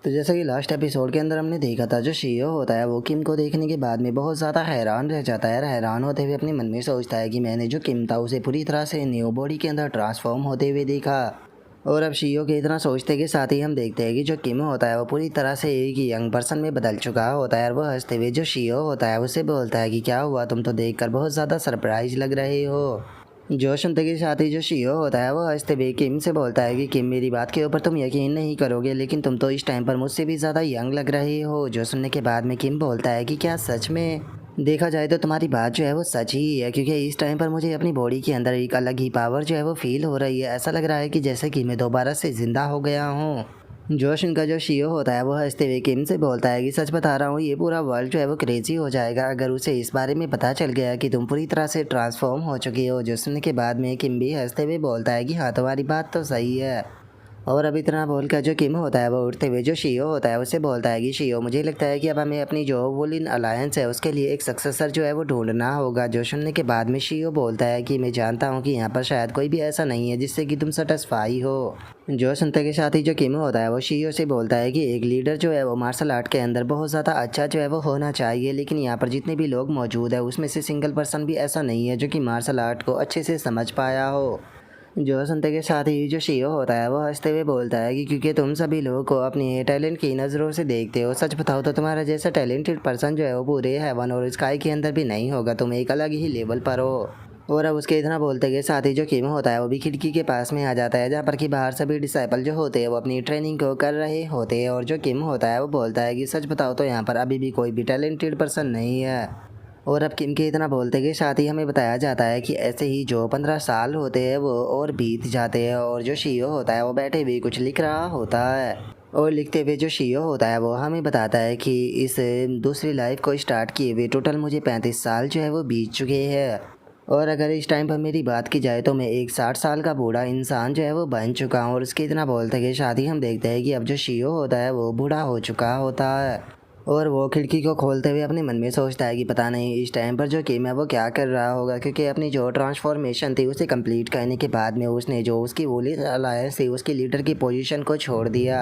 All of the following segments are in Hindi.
तो जैसा कि लास्ट एपिसोड के अंदर हमने देखा था, जो शीयो होता है वो किम को देखने के बाद में बहुत ज़्यादा हैरान रह जाता है। हैरान होते हुए अपने मन में सोचता है कि मैंने जो किम था उसे पूरी तरह से न्यू बॉडी के अंदर ट्रांसफॉर्म होते हुए देखा। और अब शीयो के इतना सोचते के साथ ही हम देखते हैं कि जो किम होता है वो पूरी तरह से एक यंग पर्सन में बदल चुका होता है। और वो हंसते हुए जो शीयो होता है उसे बोलता है कि क्या हुआ, तुम तो देखकर बहुत ज़्यादा सरप्राइज लग रहे हो। जो सुनते के साथ ही जो शियो होता है वो हंसते हुए किम से बोलता है कि किम, मेरी बात के ऊपर तुम यकीन नहीं करोगे, लेकिन तुम तो इस टाइम पर मुझसे भी ज़्यादा यंग लग रहे हो। जो सुनने के बाद में किम बोलता है कि क्या सच में? देखा जाए तो तुम्हारी बात जो है वो सच ही है, क्योंकि इस टाइम पर मुझे अपनी बॉडी के अंदर एक अलग ही पावर जो है वो फील हो रही है। ऐसा लग रहा है कि जैसे कि मैं दोबारा से ज़िंदा हो गया हूँ। जोश इनका जो शियो होता है वो हंसते हुए किम से बोलता है कि सच बता रहा हूँ, ये पूरा वर्ल्ड जो है वो क्रेजी हो जाएगा अगर उसे इस बारे में पता चल गया कि तुम पूरी तरह से ट्रांसफॉर्म हो चुकी हो। जो सुनने के बाद में किम भी हंसते हुए बोलता है कि हाँ, तुम्हारी बात तो सही है। और अब इतना बोलकर जो किम होता है वो उठते हुए जो शियो होता है उसे बोलता है कि शियो, मुझे लगता है कि अब हमें अपनी जो वुलिन अलायंस है उसके लिए एक सक्सेसर जो है वो ढूंढना होगा। जो सुनने के बाद में शियो बोलता है कि मैं जानता हूँ कि यहाँ पर शायद कोई भी ऐसा नहीं है जिससे कि तुम सेटिस्फाई हो। जो सुनते के साथ ही जो किम होता है वो शियो से बोलता है कि एक लीडर जो है वो मार्शल आर्ट के अंदर बहुत ज़्यादा अच्छा जो है वो होना चाहिए, लेकिन यहाँ पर जितने भी लोग मौजूद है उसमें से सिंगल पर्सन भी ऐसा नहीं है जो कि मार्शल आर्ट को अच्छे से समझ पाया हो। जो सुनते के साथ ही जो शियो होता है वो हंसते हुए बोलता है कि क्योंकि तुम सभी लोगों को अपनी टैलेंट की नज़रों से देखते हो, सच बताओ तो तुम्हारा जैसा टैलेंटेड पर्सन जो है वो पूरे हेवन और स्काई के अंदर भी नहीं होगा, तुम एक अलग ही लेवल पर हो। और अब उसके इतना बोलते के साथ ही जो किम होता है वो भी खिड़की के पास में आ जाता है, जहाँ पर कि बाहर सभी डिसाइपल जो होते हैं वो अपनी ट्रेनिंग को कर रहे होते हैं। और जो किम होता है वो बोलता है कि सच बताओ तो यहाँ पर अभी भी कोई भी टैलेंटेड पर्सन नहीं है। और अब किम के इतना बोलते के साथ ही हमें बताया जाता है कि ऐसे ही जो 15 साल होते हैं वो और बीत जाते हैं, और जो शियो होता है वो बैठे हुए कुछ लिख रहा होता है। और लिखते हुए जो शियो होता है वो हमें बताता है कि इस दूसरी लाइफ को स्टार्ट किए हुए टोटल मुझे 35 साल जो है वो बीत चुके हैं। और अगर इस टाइम पर मेरी बात की जाए तो मैं एक 60 साल का बूढ़ा इंसान जो है वो बन चुका हूँ। और उसके इतना बोलते के साथ ही हम देखते हैं कि अब जो शियो होता है वो बूढ़ा हो चुका होता है। और वो खिड़की को खोलते हुए अपने मन में सोचता है कि पता नहीं इस टाइम पर जो किम है वो क्या कर रहा होगा, क्योंकि अपनी जो ट्रांसफॉर्मेशन थी उसे कंप्लीट करने के बाद में उसने जो उसकी वोली अलायंस थी उसकी लीडर की पोजीशन को छोड़ दिया।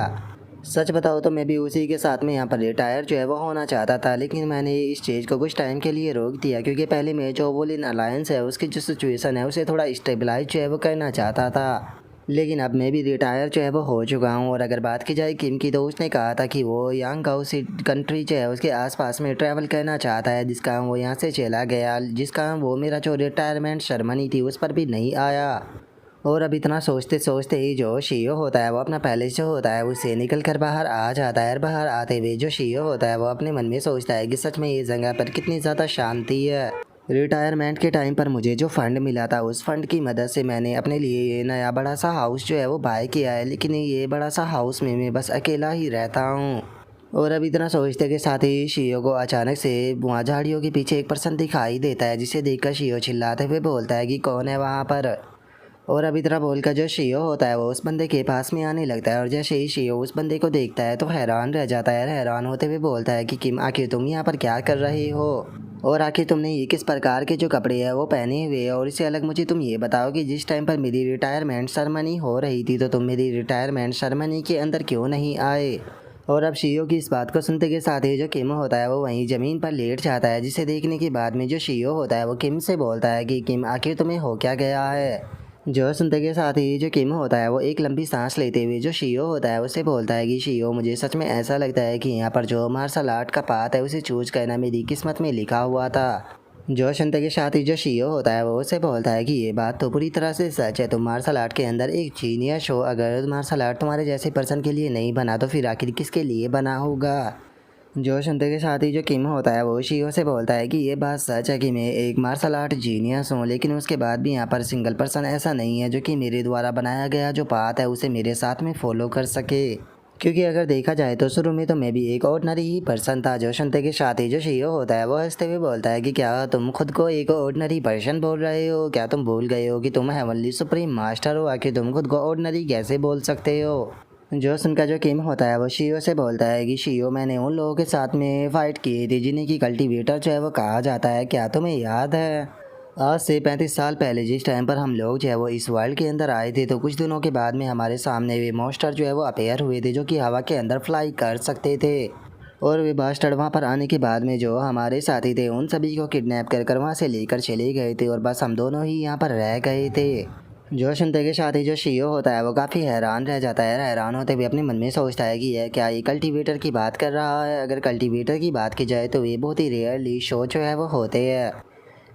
सच बताओ तो मैं भी उसी के साथ में यहाँ पर रिटायर जो है वो होना चाहता था, लेकिन मैंने इस चीज़ को कुछ टाइम के लिए रोक दिया, क्योंकि पहले मैं जो वोलिन अलायंस है उसकी जो सिचुएशन है उसे थोड़ा स्टेबलाइज जो है वो करना चाहता था। लेकिन अब मैं भी रिटायर जो है वो हो चुका हूँ। और अगर बात की जाए किम की तो उसने कहा था कि वो यांग गाँव से कंट्री जो है उसके आसपास में ट्रैवल करना चाहता है, जिस कारण वो यहाँ से चला गया, जिस कारण वो मेरा जो रिटायरमेंट सेरेमनी थी उस पर भी नहीं आया। और अब इतना सोचते सोचते ही जो शियो होता है वो अपना पैलेस जो होता है उसे निकल कर बाहर आ जाता है। बाहर आते हुए जो शियो होता है वो अपने मन में सोचता है कि सच में ये जगह पर कितनी ज़्यादा शांति है। रिटायरमेंट के टाइम पर मुझे जो फ़ंड मिला था उस फंड की मदद से मैंने अपने लिए ये नया बड़ा सा हाउस जो है वो बाय किया है, लेकिन ये बड़ा सा हाउस में मैं बस अकेला ही रहता हूँ। और अब इतना सोचते के साथ ही शियो को अचानक से वहाँ झाड़ियों के पीछे एक पर्सन दिखाई देता है, जिसे देखकर शियो चिल्लाते हुए बोलता है कि कौन है वहाँ पर। और अब इतना बोलकर जो शियो होता है वो उस बंदे के पास में आने लगता है, और जैसे ही शियो उस बंदे को देखता है तो हैरान रह जाता है। हैरान होते हुए बोलता है कि किम, आखिर तुम यहाँ पर क्या कर रहे हो, और आखिर तुमने ये किस प्रकार के जो कपड़े हैं वो पहने हुए हैं। और इससे अलग मुझे तुम ये बताओ कि जिस टाइम पर मेरी रिटायरमेंट सेरेमनी हो रही थी तो तुम मेरी रिटायरमेंट सेरेमनी के अंदर क्यों नहीं आए। और अब शियो की इस बात को सुनते के साथ ही जो किम होता है वो वहीं ज़मीन पर लेट जाता है, जिसे देखने के बाद में जो शियो होता है वो किम से बोलता है कि किम, आखिर तुम्हें हो क्या गया है। जो सुनते के साथ ही जो किम होता है वो एक लंबी सांस लेते हुए जो शियो होता है उसे बोलता है कि शियो, मुझे सच में ऐसा लगता है कि यहाँ पर जो मार्शल आर्ट का पाथ है उसे चूज करना मेरी किस्मत में लिखा हुआ था। जो सुनते के साथ ही जो शियो होता है वो उसे बोलता है कि ये बात तो पूरी तरह से सच है, तुम मार्शल आर्ट के अंदर एक जीनियस हो। अगर मार्शल आर्ट तुम्हारे जैसे पर्सन के लिए नहीं बना तो फिर आखिर किसके लिए बना होगा। जो सुनते के साथ ही जो किम होता है वो शियो से बोलता है कि ये बात सच है कि मैं एक मार्शल आर्ट जीनियस हूँ, लेकिन उसके बाद भी यहाँ पर सिंगल पर्सन ऐसा नहीं है जो कि मेरे द्वारा बनाया गया जो पाथ है उसे मेरे साथ में फॉलो कर सके। क्योंकि अगर देखा जाए तो शुरू में तो मैं भी एक ऑर्डिनरी ही पर्सन था। जो सुनते के साथ ही जो शियो होता है वो हंसते हुए बोलता है कि क्या तुम खुद को एक ऑर्डिनरी पर्सन बोल रहे हो, क्या तुम भूल गए हो कि तुम हेवनली सुप्रीम मास्टर हो, आखिर तुम खुद को ऑर्डिनरी कैसे बोल सकते हो। जो सुनकर जो किम होता है वो शियो से बोलता है कि शियो, मैंने उन लोगों के साथ में फ़ाइट की थी जिन्हें की कल्टीवेटर जो है वो कहा जाता है, क्या तुम्हें याद है। आज से 35 साल पहले जिस टाइम पर हम लोग जो है वो इस वर्ल्ड के अंदर आए थे, तो कुछ दिनों के बाद में हमारे सामने वे मॉन्स्टर जो है वो अपेयर हुए थे, जो कि हवा के अंदर फ्लाई कर सकते थे। और वे बास्टर्ड वहाँ पर आने के बाद में जो हमारे साथी थे उन सभी को किडनैप कर वहाँ से लेकर चले गए थे, और बस हम दोनों ही यहाँ पर रह गए थे। जो सुनते के साथ ही जो शियो होता है वो काफ़ी हैरान रह जाता है। हैरान होते हुए अपने मन में सोचता है कि यह क्या ये कल्टीवेटर की बात कर रहा है। अगर कल्टीवेटर की बात की जाए तो ये बहुत ही रेयरली शो जो है वो होते हैं।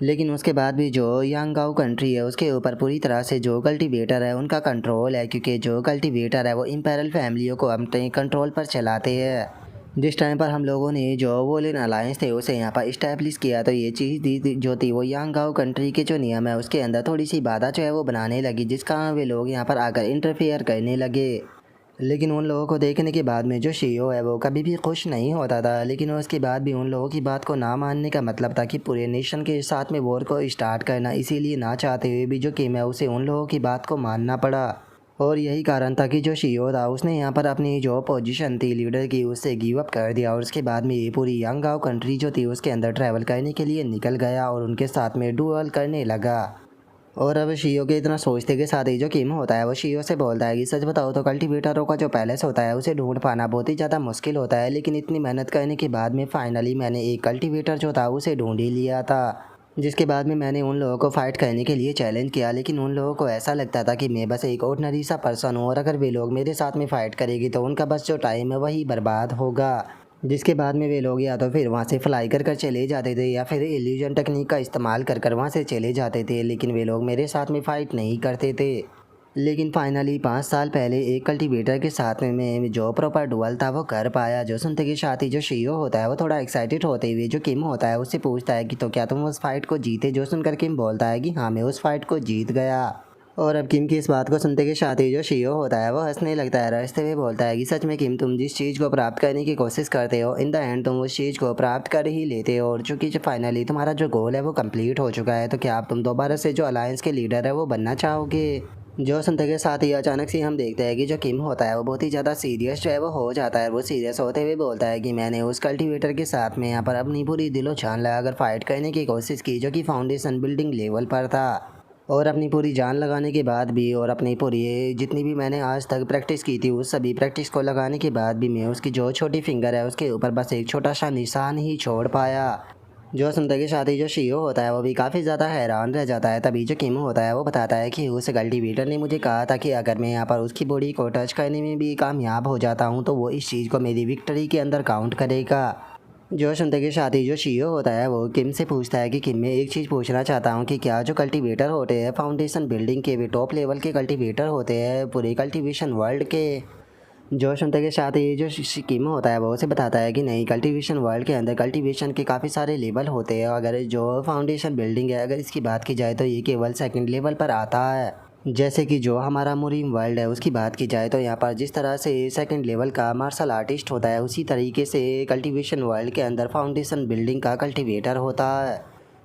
लेकिन उसके बाद भी जो यांगाओ कंट्री है उसके ऊपर पूरी तरह से जो कल्टीवेटर है उनका कंट्रोल है, क्योंकि जो कल्टीवेटर है वो इम्पेरल फैमिलियों को अपने कंट्रोल पर चलाते हैं। जिस टाइम पर हम लोगों ने जो वोलिन अलायंस थे उसे यहाँ पर इस्टेब्लिश किया, तो ये चीज़ जो थी वो यांगाओ कंट्री के जो नियम है उसके अंदर थोड़ी सी बाधा जो है वो बनाने लगी, जिस कारण वे लोग यहाँ पर आकर इंटरफेयर करने लगे। लेकिन उन लोगों को देखने के बाद में जो शियो है वो कभी भी खुश नहीं होता था। लेकिन उसके बाद भी उन लोगों की बात को ना मानने का मतलब था कि पूरे नेशन के साथ में वॉर को स्टार्ट करना, इसीलिए ना चाहते हुए भी जो किम है उसे उन लोगों की बात को मानना पड़ा। और यही कारण था कि जो शियो था उसने यहाँ पर अपनी जो पोजीशन थी लीडर की उससे गिव अप कर दिया, और उसके बाद में ये पूरी यांगाओ कंट्री जो थी उसके अंदर ट्रैवल करने के लिए निकल गया और उनके साथ में डुअल करने लगा। और अब शियो के इतना सोचते के साथ ही जो किम होता है वो शियो से बोलता है कि सच बताओ तो कल्टीवेटरों का जो पैलेस होता है उसे ढूंढ पाना बहुत ही ज़्यादा मुश्किल होता है, लेकिन इतनी मेहनत करने के बाद में फाइनली मैंने एक कल्टीवेटर जो था उसे ढूंढ ही लिया था। जिसके बाद में मैंने उन लोगों को फाइट करने के लिए चैलेंज किया, लेकिन उन लोगों को ऐसा लगता था कि मैं बस एक ऑर्डिनरी सा पर्सन हूँ, और अगर वे लोग मेरे साथ में फ़ाइट करेगी तो उनका बस जो टाइम है वही बर्बाद होगा। जिसके बाद में वे लोग या तो फिर वहाँ से फ्लाई कर चले जाते थे या फिर इल्यूजन टेक्निक का इस्तेमाल कर वहाँ से चले जाते थे, लेकिन वे लोग मेरे साथ में फ़ाइट नहीं करते थे। लेकिन फाइनली 5 साल पहले एक कल्टीवेटर के साथ में मैं जो प्रॉपर डुअल था वो कर पाया। जो सुनते के साथ ही जो शियो होता है वो थोड़ा एक्साइटेड होते हुए जो किम होता है उससे पूछता है कि तो क्या तुम उस फाइट को जीते। जो सुनकर किम बोलता है कि हाँ मैं उस फाइट को जीत गया। और अब किम की इस बात को सुनते के साथ ही जो शियो होता है वो हंसने लगता है, हंसते हुए बोलता है कि सच में किम तुम जिस चीज़ को प्राप्त करने की कोशिश करते हो इन द एंड तुम उस चीज़ को प्राप्त कर ही लेते हो। और चूँकि जो फाइनली तुम्हारा जो गोल है वो कंप्लीट हो चुका है, तो क्या आप तुम दोबारा से जो अलायंस के लीडर है वो बनना चाहोगे। जो सुनते के साथ ही अचानक से हम देखते हैं कि जो किम होता है वो बहुत ही ज़्यादा सीरियस जो है वो हो जाता है। वो सीरियस होते हुए बोलता है कि मैंने उस कल्टीवेटर के साथ में यहाँ पर अपनी पूरी दिलो जान लगाकर फाइट करने की कोशिश की, जो कि फाउंडेशन बिल्डिंग लेवल पर था। और अपनी पूरी जान लगाने के बाद भी और अपनी पूरी जितनी भी मैंने आज तक प्रैक्टिस की थी उस सभी प्रैक्टिस को लगाने के बाद भी मैं उसकी जो छोटी फिंगर है उसके ऊपर बस एक छोटा सा निशान ही छोड़ पाया। जो सुनते के साथ ही जो शियो होता है वो भी काफ़ी ज़्यादा हैरान रह जाता है। तभी जो किम होता है वो बताता है कि उस कल्टीवेटर ने मुझे कहा था कि अगर मैं यहाँ पर उसकी बॉडी को टच करने में भी कामयाब हो जाता हूँ तो वो इस चीज़ को मेरी विक्ट्री के अंदर काउंट करेगा। जो सुनते के साथ ही जो शियो होता है वो किम से पूछता है कि किम मैं एक चीज़ पूछना चाहता हूँ कि क्या जो कल्टीवेटर होते हैं फाउंडेशन बिल्डिंग के वे टॉप लेवल के कल्टीवेटर होते हैं पूरे कल्टीवेशन वर्ल्ड के। जो सुनते के साथ ही जो किम होता है वो उसे बताता है कि नहीं, कल्टीवेशन वर्ल्ड के अंदर कल्टीवेशन के काफ़ी सारे लेवल होते हैं। अगर जो फाउंडेशन बिल्डिंग है अगर इसकी बात की जाए तो ये केवल सेकंड लेवल पर आता है। जैसे कि जो हमारा मुरीम वर्ल्ड है उसकी बात की जाए तो यहाँ पर जिस तरह से सेकंड लेवल का मार्शल आर्टिस्ट होता है उसी तरीके से कल्टीवेशन वर्ल्ड के अंदर फाउंडेशन बिल्डिंग का कल्टीवेटर होता है।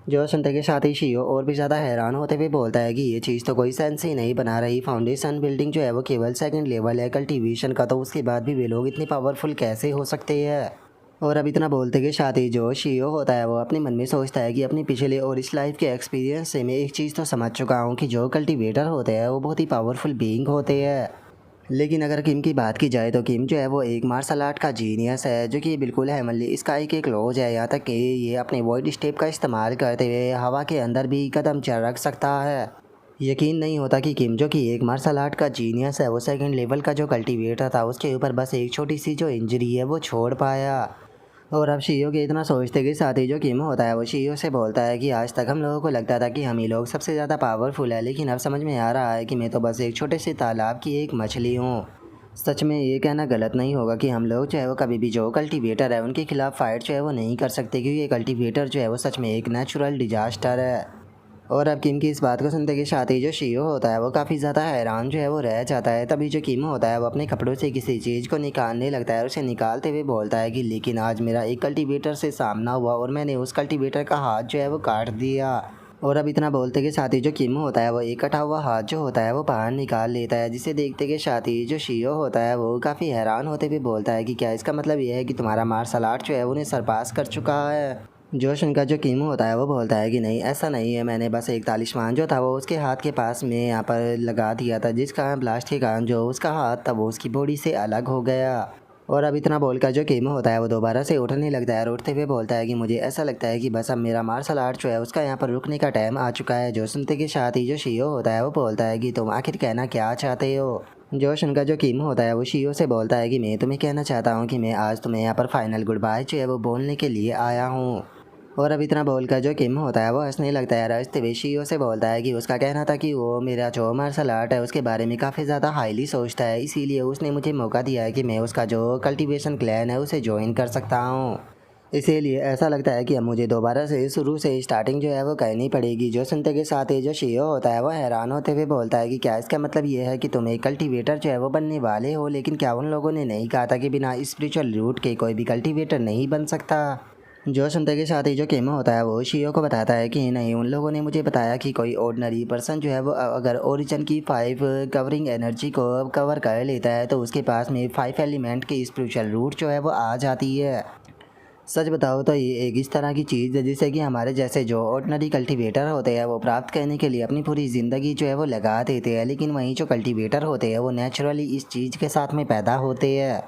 जो सुनते के साथ ही शियो और भी ज़्यादा हैरान होते हुए बोलता है कि ये चीज़ तो कोई सेंस ही नहीं बना रही। फाउंडेशन बिल्डिंग जो है वो केवल सेकंड लेवल है कल्टीवेशन का, तो उसके बाद भी वे लोग इतने पावरफुल कैसे हो सकते हैं। और अब इतना बोलते के साथ ही जो शियो होता है वो अपने मन में सोचता है कि अपने पिछले और इस लाइफ के एक्सपीरियंस से मैं एक चीज़ तो समझ चुका हूँ कि जो कल्टीवेटर होते हैं वो बहुत ही पावरफुल बीइंग होते हैं। लेकिन अगर किम की बात की जाए तो किम जो है वो एक मार्शल आर्ट का जीनियस है, जो कि बिल्कुल हेमनली स्काई के क्लोज है। यहाँ तक कि ये अपने वॉइड स्टेप का इस्तेमाल करते हुए हवा के अंदर भी कदम रख सकता है। यकीन नहीं होता कि किम जो कि एक मार्शल आर्ट का जीनियस है वो सेकंड लेवल का जो कल्टीवेटर था उसके ऊपर बस एक छोटी सी जो इंजरी है वो छोड़ पाया। और अब शियो के इतना सोचते के साथ ही जो किम होता है वो शियो से बोलता है कि आज तक हम लोगों को लगता था कि हम ही लोग सबसे ज़्यादा पावरफुल है, लेकिन अब समझ में आ रहा है कि मैं तो बस एक छोटे से तालाब की एक मछली हूँ। सच में ये कहना गलत नहीं होगा कि हम लोग जो है वो कभी भी जो कल्टीवेटर है उनके खिलाफ़ फाइट जो है वो नहीं कर सकते, क्योंकि ये कल्टीवेटर जो है वो सच में एक नेचुरल डिजास्टर है। और अब किम की इस बात को सुनते के साथ ही जो शियो होता है वो काफ़ी ज़्यादा हैरान जो है वो रह जाता है। तभी जो किम होता है वो अपने कपड़ों से किसी चीज़ को निकालने लगता है। उसे निकालते हुए बोलता है कि लेकिन आज मेरा एक कल्टीवेटर से सामना हुआ और मैंने उस कल्टीवेटर का हाथ जो है वो काट दिया। और अब इतना बोलते के साथ ही जो किम होता है वो एक कटा हुआ हाथ जो होता है वो बाहर निकाल लेता है, जिसे देखते के साथ ही जो शियो होता है वो काफ़ी हैरान होते हुए बोलता है कि क्या इसका मतलब ये है कि तुम्हारा मार्शल आर्ट जो है उन्हें सरपास कर चुका है। जो सुनकर जो किम होता है वो बोलता है कि नहीं, ऐसा नहीं है, मैंने बस एक तालिस्मान जो था वो उसके हाथ के पास में यहाँ पर लगा दिया था, जिस कारण ब्लास्ट के कारण जो उसका हाथ था वो उसकी बॉडी से अलग हो गया। और अब इतना बोलकर जो किम होता है वो दोबारा से उठने लगता है और उठते हुए बोलता है कि मुझे ऐसा लगता है कि बस अब मेरा मार्शल आर्ट जो है उसका यहाँ पर रुकने का टाइम आ चुका है। जो सुनते के साथ ही जो शियो होता है वो बोलता है कि तुम आखिर कहना क्या चाहते हो। जो सुनकर जो किम होता है वो शियो से बोलता है कि मैं तुम्हें कहना चाहता हूँ कि मैं आज तुम्हें यहाँ पर फाइनल गुड बाय जो है वो बोलने के लिए आया हूँ। और अब इतना बोलकर जो किम होता है वो हंसने लगता है। हंसते हुए शियो से बोलता है कि उसका कहना था कि वो मेरा जो मार्शल आर्ट है उसके बारे में काफ़ी ज़्यादा हाईली सोचता है, इसीलिए उसने मुझे मौका दिया है कि मैं उसका जो कल्टीवेशन क्लैन है उसे ज्वाइन कर सकता हूँ। इसीलिए ऐसा लगता है कि अब मुझे दोबारा से शुरू से स्टार्टिंग जो है वो करनी पड़ेगी। जो सुनते के साथ ही जो शियो होता है वो हैरान होते हुए बोलता है कि क्या इसका मतलब ये है कि तुम एक कल्टीवेटर जो है वो बनने वाले हो, लेकिन क्या उन लोगों ने नहीं कहा था कि बिना स्पिरिचुअल रूट के कोई भी कल्टीवेटर नहीं बन सकता। जो सुनते के साथ ही जो किम होता है वो शियो को बताता है कि नहीं, उन लोगों ने मुझे बताया कि कोई ऑर्डिनरी पर्सन जो है वो अगर ओरिजिन की 5 कवरिंग एनर्जी को कवर कर लेता है तो उसके पास में 5 एलिमेंट की स्पिरिचुअल रूट जो है वो आ जाती है। सच बताओ तो ये एक इस तरह की चीज़ है जिससे कि हमारे जैसे जो ऑर्डिनरी कल्टीवेटर होते हैं वो प्राप्त करने के लिए अपनी पूरी ज़िंदगी जो है वो लगा देते हैं, लेकिन वहीं जो कल्टीवेटर होते हैं वो नेचुरली इस चीज़ के साथ में पैदा होते हैं।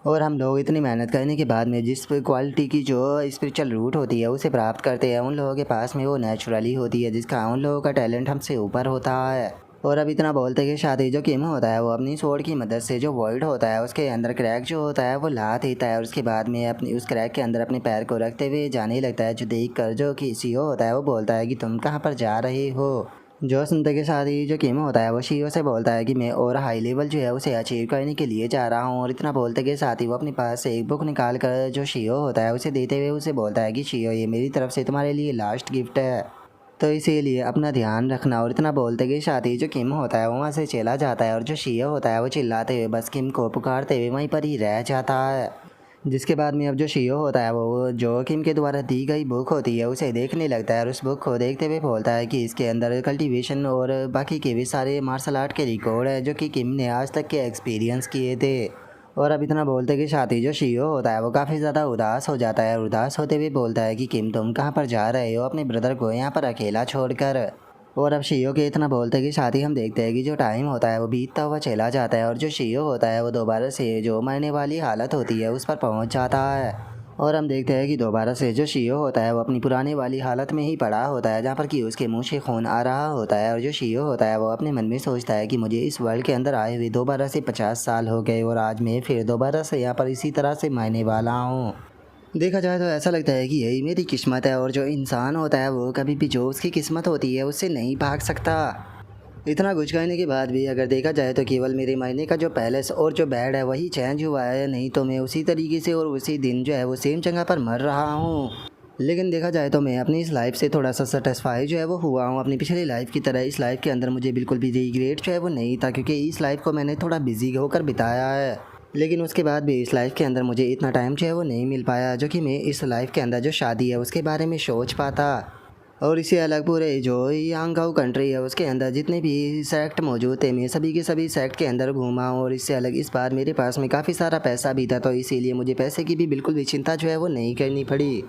और हम लोग इतनी मेहनत करने के बाद में जिस क्वालिटी की जो स्पिरिचुअल रूट होती है उसे प्राप्त करते हैं, उन लोगों के पास में वो नेचुरली होती है, जिसका उन लोगों का टैलेंट हमसे ऊपर होता है। और अब इतना बोलते के साथ ही जो किम होता है वो अपनी स्वॉर्ड की मदद से जो वॉइड होता है उसके अंदर क्रैक जो होता है वो ला देता है और उसके बाद में अपनी उस क्रैक के अंदर अपने पैर को रखते हुए जाने लगता है। जो देख कर जो कि सीओ होता है वो बोलता है कि तुम कहाँ पर जा रहे हो। जो सुनते के साथ ही जो किम होता है वो शियो से बोलता है कि मैं और हाई लेवल जो है उसे अचीव करने के लिए जा रहा हूँ। और इतना बोलते के साथ ही वो अपने पास से एक बुक निकाल कर जो शियो होता है उसे देते हुए उसे बोलता है कि शियो, ये मेरी तरफ से तुम्हारे लिए लास्ट गिफ्ट है, तो इसीलिए अपना ध्यान रखना। और इतना बोलते के साथ ही जो किम होता है वो वहाँ से चला जाता है और जो शियो होता है वो चिल्लाते हुए बस किम को पुकारते हुए वहीं पर ही रह जाता है। जिसके बाद में अब जो शियो होता है वो जो किम के द्वारा दी गई बुक होती है उसे देखने लगता है और उस बुक को देखते हुए बोलता है कि इसके अंदर कल्टीवेशन और बाकी के भी सारे मार्शल आर्ट के रिकॉर्ड है जो कि किम ने आज तक के एक्सपीरियंस किए थे। और अब इतना बोलते कि साथ ही जो शियो होता है वो काफ़ी ज़्यादा उदास हो जाता है और उदास होते हुए बोलता है कि किम, तुम कहाँ पर जा रहे हो अपने ब्रदर को यहाँ पर अकेला छोड़कर। और अब शियो के इतना बोलते कि साथ ही हम देखते हैं कि जो टाइम होता है वो बीतता हुआ चला जाता है और जो शियो होता है वो दोबारा से जो मरने वाली हालत होती है उस पर पहुंच जाता है। और हम देखते हैं कि दोबारा से जो शियो होता है वो अपनी पुरानी वाली हालत में ही पड़ा होता है, जहाँ पर कि उसके मुंह से खून आ रहा होता है। और जो शियो होता है वो अपने मन में सोचता है कि मुझे इस वर्ल्ड के अंदर आए हुए दोबारा से 50 साल हो गए और आज मैं फिर दोबारा से यहाँ पर इसी तरह से मरने वाला हूँ। देखा जाए तो ऐसा लगता है कि यही मेरी किस्मत है और जो इंसान होता है वो कभी भी जो उसकी किस्मत होती है उससे नहीं भाग सकता। इतना कुछ कहने के बाद भी अगर देखा जाए तो केवल मेरे मरने का जो पैलेस और जो बेड है वही चेंज हुआ है, नहीं तो मैं उसी तरीके से और उसी दिन जो है वो सेम जगह पर मर रहा हूँ। लेकिन देखा जाए तो मैं अपनी इस लाइफ से थोड़ा सा सेटिस्फाई जो है वो हुआ हूँ। अपनी पिछली लाइफ की तरह इस लाइफ के अंदर मुझे बिल्कुल भी रिग्रेट जो है वो नहीं था, क्योंकि इस लाइफ को मैंने थोड़ा बिजी होकर बिताया है। लेकिन उसके बाद भी इस लाइफ के अंदर मुझे इतना टाइम जो है वो नहीं मिल पाया जो कि मैं इस लाइफ के अंदर जो शादी है उसके बारे में सोच पाता। और इससे अलग पूरे जो यांगाओ कंट्री है उसके अंदर जितने भी सेक्ट मौजूद थे मैं सभी के सभी सेक्ट के अंदर घूमा हूँ। और इससे अलग इस बार मेरे पास में काफ़ी सारा पैसा भी था, तो इसीलिए मुझे पैसे की भी बिल्कुल भी चिंता जो है वो नहीं करनी पड़ी।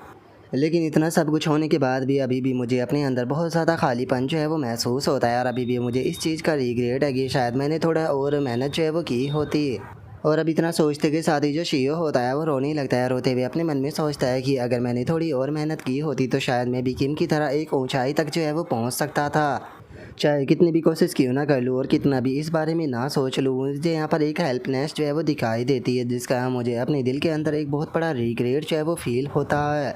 लेकिन इतना सब कुछ होने के बाद भी अभी भी मुझे अपने अंदर बहुत ज़्यादा खालीपन जो है वो महसूस होता है और अभी भी मुझे इस चीज़ का रिग्रेट है कि शायद मैंने थोड़ा और मेहनत जो है वो की होती। और अब इतना सोचते के साथ ही जो शियो होता है वो रोने लगता है। रोते हुए अपने मन में सोचता है कि अगर मैंने थोड़ी और मेहनत की होती तो शायद मैं भी किम की तरह एक ऊंचाई तक जो है वो पहुंच सकता था। चाहे कितनी भी कोशिश क्यों ना कर लूँ और कितना भी इस बारे में ना सोच लूँ, मुझे यहाँ पर एक हेल्पनेस जो है वो दिखाई देती है, जिसका मुझे अपने दिल के अंदर एक बहुत बड़ा रिग्रेट जो है वो फील होता है।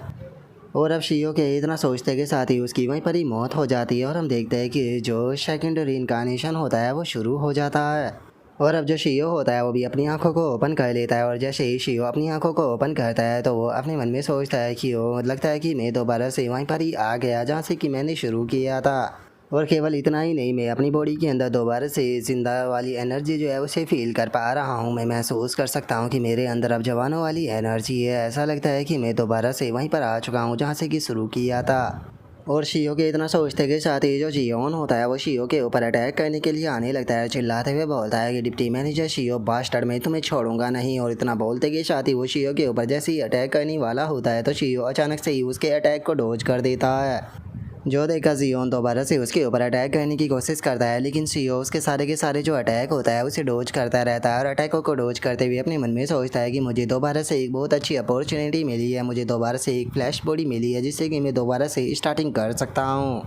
और अब शियो के इतना सोचते के साथ ही उसकी वहीं पर ही मौत हो जाती है और हम देखते हैं कि जो सेकंड रीइंकार्नेशन होता है वो शुरू हो जाता है। और अब जो शियो होता है वो भी अपनी आंखों को ओपन कर लेता है और जैसे ही शियो अपनी आंखों को ओपन करता है तो वो अपने मन में सोचता है कि वो लगता है कि मैं दोबारा से वहीं पर ही आ गया जहाँ से कि मैंने शुरू किया था। और केवल इतना ही नहीं, मैं अपनी बॉडी के अंदर दोबारा से ज़िंदा वाली एनर्जी जो है उसे फील कर पा रहा हूँ। मैं महसूस कर सकता हूँ कि मेरे अंदर अब जवानों वाली एनर्जी है। ऐसा लगता है कि मैं दोबारा से वहीं पर आ चुका हूँ जहाँ से कि शुरू किया था। और शियो के इतना सोचते के साथ ही जो जियोन होता है वो शियो के ऊपर अटैक करने के लिए आने लगता है, चिल्लाते हुए बोलता है कि डिप्टी मैनेजर शियो बास्टर्ड, मैं तुम्हें छोड़ूंगा नहीं। और इतना बोलते के साथ ही वो शियो के ऊपर जैसे ही अटैक करने वाला होता है तो शियो अचानक से ही उसके अटैक को डॉज कर देता है। जो देखा जियोन दोबारा से उसके ऊपर अटैक करने की कोशिश करता है, लेकिन शियो उसके सारे के सारे जो अटैक होता है उसे डॉज करता रहता है और अटैकों को डॉज करते हुए अपने मन में सोचता है कि मुझे दोबारा से एक बहुत अच्छी अपॉर्चुनिटी मिली है, मुझे दोबारा से एक फ्लैश बॉडी मिली है जिससे कि मैं दोबारा से स्टार्टिंग कर सकता हूँ।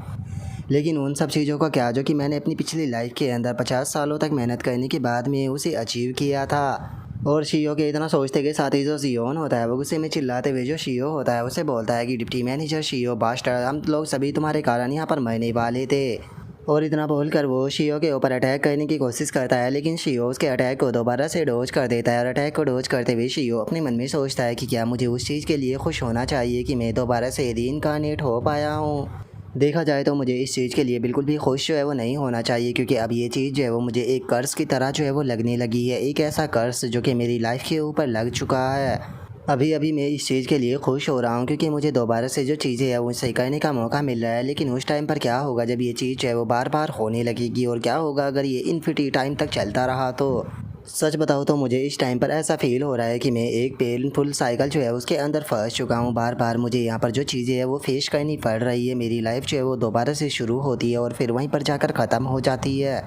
लेकिन उन सब चीज़ों का क्या जो कि मैंने अपनी पिछली लाइफ के अंदर 50 सालों तक मेहनत करने के बाद में उसे अचीव किया था। और शियो के इतना सोचते के साथ ही जो जियोन होता है वो गुस्से में चिल्लाते हुए जो शियो होता है उसे बोलता है कि डिप्टी मैनेजर शियो बास्टर्ड, हम लोग सभी तुम्हारे कारण यहाँ पर मरने वाले थे। और इतना बोलकर वो शियो के ऊपर अटैक करने की कोशिश करता है, लेकिन शियो उसके अटैक को दोबारा से डॉज कर देता है। और अटैक को डॉज करते हुए शियो अपने मन में सोचता है कि क्या मुझे उस चीज़ के लिए खुश होना चाहिए कि मैं दोबारा से रीइंकार्नेट हो पाया हूँ। देखा जाए तो मुझे इस चीज़ के लिए बिल्कुल भी खुश जो है वो नहीं होना चाहिए, क्योंकि अब ये चीज़ जो है वो मुझे एक कर्ज की तरह जो है वो लगने लगी है, एक ऐसा कर्ज जो कि मेरी लाइफ के ऊपर लग चुका है। अभी अभी मैं इस चीज़ के लिए खुश हो रहा हूँ क्योंकि मुझे दोबारा से जो चीज़ें हैं वो सही करने का मौका मिल रहा है, लेकिन उस टाइम पर क्या होगा जब ये चीज़ जो है वो बार बार होने लगेगी, और क्या होगा अगर ये इन्फिनिटी टाइम तक चलता रहा तो। सच बताओ तो मुझे इस टाइम पर ऐसा फील हो रहा है कि मैं एक पेनफुल साइकिल जो है उसके अंदर फंस चुका हूँ। बार बार मुझे यहाँ पर जो चीज़ें हैं वो फेस करनी पड़ रही है, मेरी लाइफ जो है वो दोबारा से शुरू होती है और फिर वहीं पर जाकर ख़त्म हो जाती है।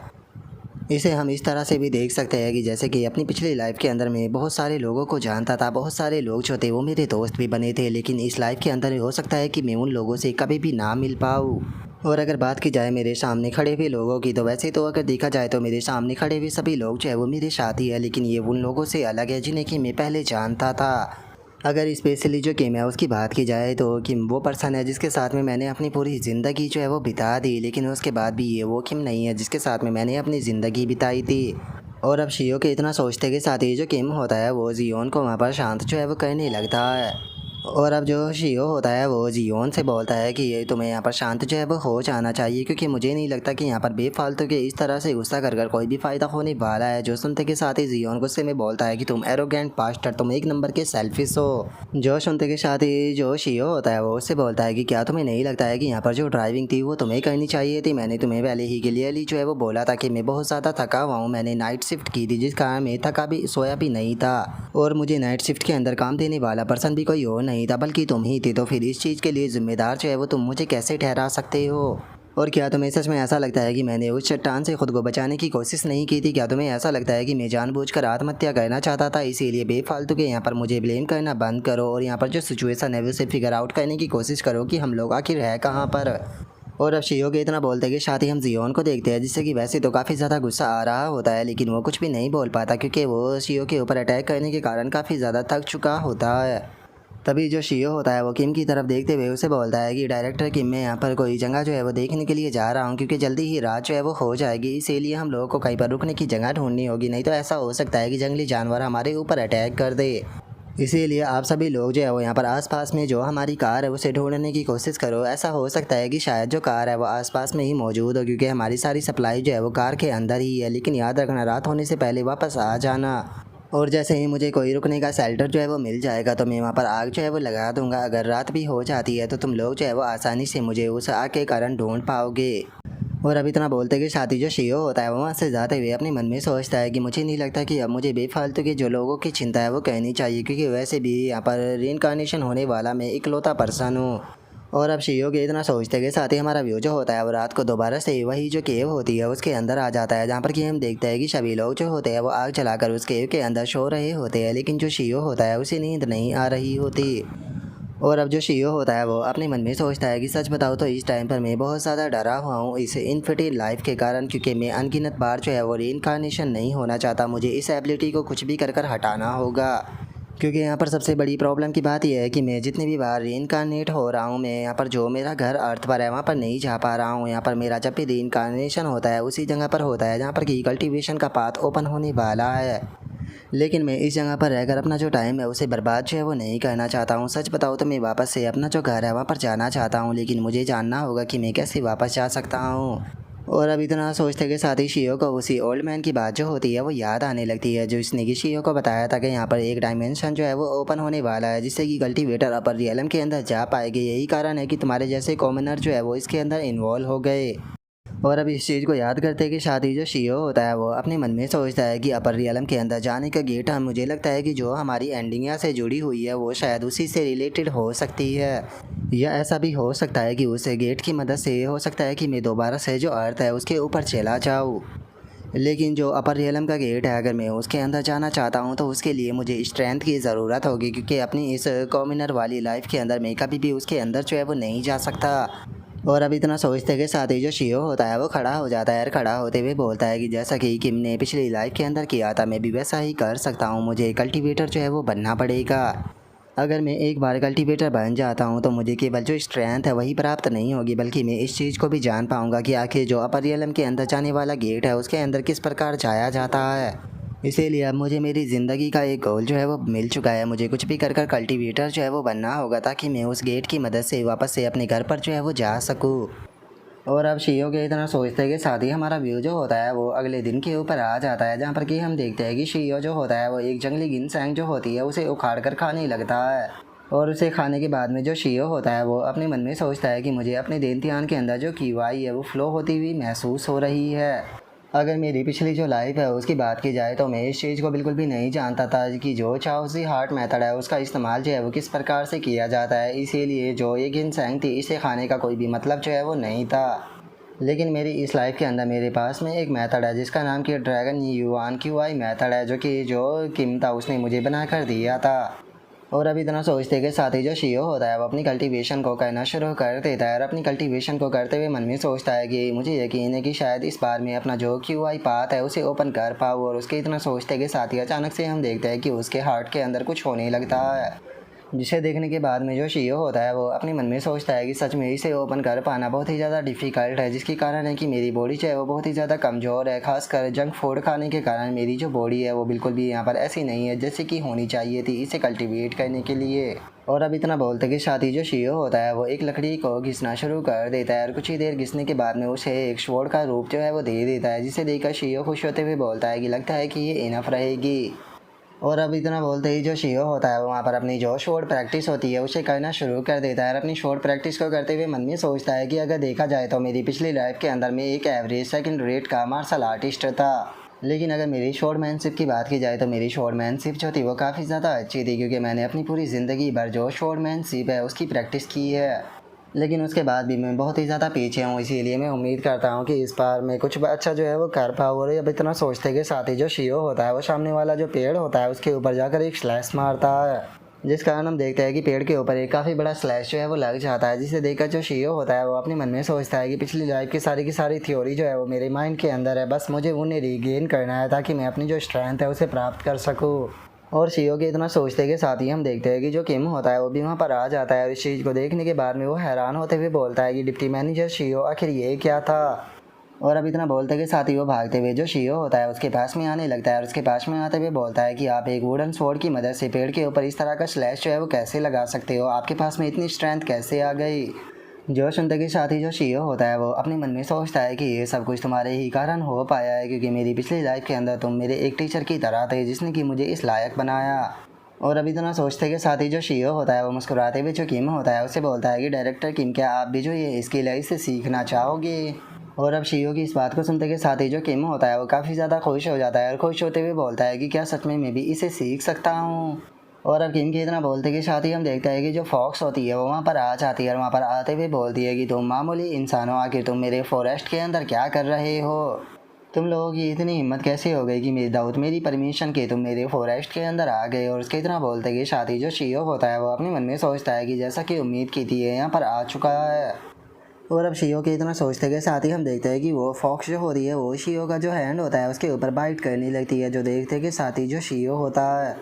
इसे हम इस तरह से भी देख सकते हैं कि जैसे कि अपनी पिछली लाइफ के अंदर मैं बहुत सारे लोगों को जानता था, बहुत सारे लोग जो थे वो मेरे दोस्त भी बने थे, लेकिन इस लाइफ के अंदर हो सकता है कि मैं उन लोगों से कभी भी ना मिल पाऊँ। और अगर बात की जाए मेरे सामने खड़े हुए लोगों की, तो वैसे तो अगर देखा जाए तो मेरे सामने खड़े हुए सभी लोग जो है वो मेरे साथी है, लेकिन ये उन लोगों से अलग है जिन्हें कि मैं पहले जानता था। अगर स्पेशली जो किम है उसकी बात की जाए तो किम वो पर्सन है जिसके साथ में मैंने अपनी पूरी ज़िंदगी जो है वो बिता दी, लेकिन उसके बाद भी ये वो किम नहीं है जिसके साथ में मैंने अपनी ज़िंदगी बिताई थी। और अब शियो के इतना सोचते के साथ ही जो किम होता है वो जियोन को वहाँ पर शांत जो है वो करने लगता है। और अब जो शियो होता है वो जियोन से बोलता है कि ये तुम्हें यहाँ पर शांत जो है वो हो जाना चाहिए, क्योंकि मुझे नहीं लगता कि यहाँ पर बेफालतू के इस तरह से गुस्सा कर कोई भी फ़ायदा होने वाला है। जो सुनते के साथ ही जियोन गुस्से में बोलता है कि तुम एरोगेंट पास्टर, तुम एक नंबर के सेल्फिश हो। जो सुनते के साथ ही जो शियो होता है वो उससे बोलता है कि क्या तुम्हें नहीं लगता है कि यहाँ पर जो ड्राइविंग थी वो तुम्हें करनी चाहिए थी। मैंने तुम्हें पहले ही क्लियरली जो है वो बोला था कि मैं बहुत ज़्यादा थका हुआ हूँ, मैंने नाइट शिफ्ट की थी जिस कारण मैं थका भी सोया भी नहीं था, और मुझे नाइट शिफ्ट के अंदर काम देने वाला पर्सन भी कोई और नहीं था बल्कि तुम ही थे। तो फिर इस चीज़ के लिए जिम्मेदार जो है वो तुम मुझे कैसे ठहरा सकते हो? और क्या तुम्हें सच में ऐसा लगता है कि मैंने उस चट्टान से खुद को बचाने की कोशिश नहीं की थी? क्या तुम्हें ऐसा लगता है कि मैं जानबूझकर आत्महत्या करना चाहता था, इसीलिए बेफालतू के यहाँ पर मुझे ब्लेम करना बंद करो और यहाँ पर जो सिचुएशन है उसे फिगर आउट करने की कोशिश करो कि हम लोग आखिर है कहाँ पर। और अब शियो के इतना बोलते कि साथ ही हम जियोन को देखते हैं, जिससे कि वैसे तो काफ़ी ज़्यादा गुस्सा आ रहा होता है, लेकिन वो कुछ भी नहीं बोल पाता क्योंकि वो शियो के ऊपर अटैक करने के कारण काफ़ी ज़्यादा थक चुका होता है। तभी जो शियो होता है वो किम की तरफ देखते हुए उसे बोलता है कि डायरेक्टर किम, मैं यहाँ पर कोई जगह जो है वो देखने के लिए जा रहा हूँ, क्योंकि जल्दी ही रात जो है वो हो जाएगी, इसीलिए हम लोगों को कहीं पर रुकने की जगह ढूंढनी होगी, नहीं तो ऐसा हो सकता है कि जंगली जानवर हमारे ऊपर अटैक कर दे। इसीलिए आप सभी लोग जो है वो यहाँ पर आसपास में जो हमारी कार है उसे ढूंढने की कोशिश करो। ऐसा हो सकता है कि शायद जो कार है वो आसपास में ही मौजूद हो, क्योंकि हमारी सारी सप्लाई जो है वो कार के अंदर ही है, लेकिन याद रखना रात होने से पहले वापस आ जाना। और जैसे ही मुझे कोई रुकने का शेल्टर जो है वो मिल जाएगा तो मैं वहाँ पर आग जो है वो लगा दूंगा। अगर रात भी हो जाती है तो तुम लोग जो है वो आसानी से मुझे उस आग के कारण ढूंढ पाओगे। और अब इतना बोलते कि साथी जो शियो होता है वो वहाँ से जाते हुए अपने मन में सोचता है कि मुझे नहीं लगता कि अब मुझे बेफालतू के जो लोगों की चिंता है वो कहनी चाहिए, क्योंकि वैसे भी यहाँ पर रीइंकार्नेशन होने वाला मैं इकलौता पर्सन हूँ। और अब शियो के इतना सोचते के साथ ही हमारा व्यू जो होता है वो रात को दोबारा से वही जो केव होती है उसके अंदर आ जाता है, जहाँ पर कि हम देखते हैं कि सभी लोग जो होते हैं वो आग जलाकर उस केव के अंदर सो रहे होते हैं, लेकिन जो शियो होता है उसे नींद नहीं आ रही होती। और अब जो शियो होता है वो अपने मन में सोचता है कि सच बताओ तो इस टाइम पर मैं बहुत ज़्यादा डरा हुआ हूँ इस इनफिनिटी लाइफ के कारण, क्योंकि मैं अनगिनत बार जो है वो रीइंकार्नेशन नहीं होना चाहता। मुझे इस एबिलिटी को कुछ भी कर हटाना होगा, क्योंकि यहाँ पर सबसे बड़ी प्रॉब्लम की बात यह है कि मैं जितनी भी बार रीइंकार्नेट हो रहा हूँ, मैं यहाँ पर जो मेरा घर अर्थ पर है वहाँ पर नहीं जा पा रहा हूँ। यहाँ पर मेरा जब भी रीइंकार्नेशन होता है उसी जगह पर होता है जहाँ पर कि कल्टीवेशन का पाथ ओपन होने वाला है, लेकिन मैं इस जगह पर रहकर अपना जो टाइम है उसे बर्बाद जो है वो नहीं करना चाहता हूँ। सच बताओ तो मैं वापस से अपना जो घर है वहाँ पर जाना चाहता हूँ, लेकिन मुझे जानना होगा कि मैं कैसे वापस जा सकता हूँ। और अब इतना सोचते के साथ ही शियो को उसी ओल्ड मैन की बात जो होती है वो याद आने लगती है, जो इसने कि शियो को बताया था कि यहाँ पर एक डायमेंशन जो है वो ओपन होने वाला है, जिससे कि कल्टीवेटर अपर रियलम के अंदर जा पाएगी। यही कारण है कि तुम्हारे जैसे कॉमनर जो है वो इसके अंदर इन्वॉल्व हो गए। और अब इस चीज़ को याद करते कि साथ ही जो शियो होता है वो अपने मन में सोचता है कि अपर रियलम के अंदर जाने का गेट मुझे लगता है कि जो हमारी एंडिंग से जुड़ी हुई है वो शायद उसी से रिलेटेड हो सकती है, या ऐसा भी हो सकता है कि उस गेट की मदद से ये हो सकता है कि मैं दोबारा से जो अर्थ है उसके ऊपर चला जाऊँ। लेकिन जो अपर रियलम का गेट है, अगर मैं उसके अंदर जाना चाहता हूँ तो उसके लिए मुझे स्ट्रेंथ की ज़रूरत होगी, क्योंकि अपनी इस कॉमनर वाली लाइफ के अंदर मैं कभी भी उसके अंदर जो है वो नहीं जा सकता। और अब इतना सोचते के साथ ही जो शियो होता है वो खड़ा हो जाता है, और खड़ा होते हुए बोलता है कि जैसा कि किम ने पिछली लाइफ के अंदर किया था मैं भी वैसा ही कर सकता हूँ, मुझे कल्टीवेटर जो है वो बनना पड़ेगा। अगर मैं एक बार कल्टीवेटर बन जाता हूँ तो मुझे केवल जो स्ट्रेंथ है वही प्राप्त नहीं होगी, बल्कि मैं इस चीज़ को भी जान पाऊँगा कि आखिर जो अपर रियलम के अंदर जाने वाला गेट है उसके अंदर किस प्रकार जाया जाता है। इसीलिए अब मुझे मेरी ज़िंदगी का एक गोल जो है वो मिल चुका है, मुझे कुछ भी कर कर कल्टीवेटर जो है वो बनना होगा, ताकि मैं उस गेट की मदद से वापस से अपने घर पर जो है वो जा सकूँ। और अब शियो के इतना सोचते के साथ ही हमारा व्यू जो होता है वो अगले दिन के ऊपर आ जाता है, जहाँ पर कि हम देखते हैं कि शियो जो होता है वो एक जंगली गिनसैंग जो होती है उसे उखाड़ कर खाने लगता है। और उसे खाने के बाद में जो शियो होता है वो अपने मन में सोचता है कि मुझे अपने देंतियान के अंदर जो कीवाई है वो फ्लो होती हुई महसूस हो रही है। अगर मेरी पिछली जो लाइफ है उसकी बात की जाए तो मैं इस चीज़ को बिल्कुल भी नहीं जानता था कि जो चाउसी हार्ट मेथड है उसका इस्तेमाल जो है वो किस प्रकार से किया जाता है, इसीलिए जो ये गिनसैंग थी इसे खाने का कोई भी मतलब जो है वो नहीं था। लेकिन मेरी इस लाइफ के अंदर मेरे पास में एक मेथड है जिसका नाम कि ड्रैगन युआन क्यूआई मेथड है, जो कि जो किम था उसने मुझे बना कर दिया था। और अभी इतना सोचते के साथ ही जो शियो होता है वो अपनी कल्टीवेशन को करना शुरू कर देता है, और अपनी कल्टीवेशन को करते हुए मन में सोचता है कि मुझे यकीन है कि शायद इस बार मैं अपना जो क्यूआई पाथ है उसे ओपन कर पाऊँ। और उसके इतना सोचते के साथ ही अचानक से हम देखते हैं कि उसके हार्ट के अंदर कुछ होने लगता है, जिसे देखने के बाद में जो शियो होता है वो अपने मन में सोचता है कि सच में इसे ओपन कर पाना बहुत ही ज़्यादा डिफ़िकल्ट है, जिसके कारण है कि मेरी बॉडी जो है वो बहुत ही ज़्यादा कमज़ोर है, खासकर जंक फूड खाने के कारण मेरी जो बॉडी है वो बिल्कुल भी यहाँ पर ऐसी नहीं है जैसे कि होनी चाहिए थी इसे कल्टीवेट करने के लिए। और अब इतना बोलते कि साथ ही जो शियो होता है वो एक लकड़ी को घिसना शुरू कर देता है, और कुछ ही देर घिसने के बाद में उसे एक स्वॉर्ड का रूप जो है वो दे देता है, जिसे देखकर शियो खुश होते हुए बोलता है कि लगता है कि ये इनफ रहेगी। और अब इतना बोलते ही जो शियो होता है वहाँ पर अपनी जो शॉर्ट प्रैक्टिस होती है उसे करना शुरू कर देता है, और अपनी शॉर्ट प्रैक्टिस को करते हुए मन में सोचता है कि अगर देखा जाए तो मेरी पिछली लाइफ के अंदर मैं एक एवरेज सेकंड रेट का मार्शल आर्टिस्ट था। लेकिन अगर मेरी शॉर्टमैनशिप की बात की जाए तो मेरी शॉर्टमैनशिप जो थी वो काफ़ी ज़्यादा अच्छी थी, क्योंकि मैंने अपनी पूरी ज़िंदगी भर जो शॉर्टमैनशिप है उसकी प्रैक्टिस की है। लेकिन उसके बाद भी मैं बहुत ही ज़्यादा पीछे हूँ, इसीलिए मैं उम्मीद करता हूँ कि इस बार मैं कुछ अच्छा जो है वो कर पाऊँ। और अब इतना सोचते के साथ ही जो शियो होता है वो सामने वाला जो पेड़ होता है उसके ऊपर जाकर एक स्लैश मारता है, जिस कारण हम देखते हैं कि पेड़ के ऊपर एक काफ़ी बड़ा स्लैश जो है वो लग जाता है, जिसे देखकर जो शियो होता है वो अपने मन में सोचता है कि पिछली लाइफ की सारी थ्योरी जो है वो मेरे माइंड के अंदर है, बस मुझे उन्हें रीगेन करना है ताकि मैं अपनी जो स्ट्रेंथ है उसे प्राप्त कर सकूँ। और शियो के इतना सोचते के साथ ही हम देखते हैं कि जो किम होता है वो भी वहाँ पर आ जाता है, और इस चीज़ को देखने के बाद में वो हैरान होते हुए बोलता है कि डिप्टी मैनेजर शियो आखिर ये क्या था। और अब इतना बोलते के साथ ही वो भागते हुए जो शियो होता है उसके पास में आने लगता है, और उसके पास में आते हुए बोलता है कि आप एक वुडन स्वॉर्ड की मदद से पेड़ के ऊपर इस तरह का स्लैश जो है वो कैसे लगा सकते हो, आपके पास में इतनी स्ट्रेंथ कैसे आ गई। जो सुनते के साथ ही जो शियो होता है वो अपने मन में सोचता है कि ये सब कुछ तुम्हारे ही कारण हो पाया है, क्योंकि मेरी पिछली लाइफ के अंदर तुम मेरे एक टीचर की तरह थे जिसने कि मुझे इस लायक बनाया। और अभी इतना सोचते के साथ ही जो शियो होता है वो मुस्कुराते हुए जो किम होता है उससे बोलता है कि डायरेक्टर किम, क्या आप भी जो ये स्किल है इसे सीखना चाहोगे। और अब शियो की इस बात को सुनते के साथ ही जो किम होता है वो काफ़ी ज़्यादा खुश हो जाता है, और खुश होते हुए बोलता है कि क्या सच में मैं भी इसे सीख सकता हूँ। और अब किम के इतना बोलते के साथ ही हम देखते हैं कि जो फॉक्स होती है वो वहाँ पर आ जाती है, और वहाँ पर आते हुए बोलती है कि तुम मामूली इंसान हो, आखिर तुम मेरे फॉरेस्ट के अंदर क्या कर रहे हो, तुम लोगों की इतनी हिम्मत कैसे हो गई कि विदाउट मेरी परमिशन के तुम मेरे फॉरेस्ट के अंदर आ गए। और उसके इतना बोलते कि साथ ही जो शियो होता है वो अपने मन में सोचता है कि जैसा कि उम्मीद की थी ये यहाँ पर आ चुका है। और अब शियो के इतना सोचते के साथ ही हम देखते हैं कि वो फॉक्स जो हो रही है वो शियो का जो हैंड होता है उसके ऊपर बाइट करने लगती है, जो देखते के साथ ही जो शियो होता है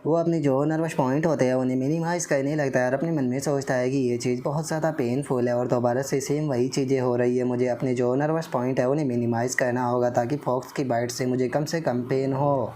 वो अपने जो नर्वस पॉइंट होते हैं उन्हें मिनिमाइज़ करने लगता है, और अपने मन में सोचता है कि ये चीज़ बहुत ज़्यादा पेनफुल है और दोबारा से सेम वही चीज़ें हो रही है, मुझे अपने जो नर्वस पॉइंट है उन्हें मिनिमाइज़ करना होगा ताकि फॉक्स की बाइट से मुझे कम पेन हो।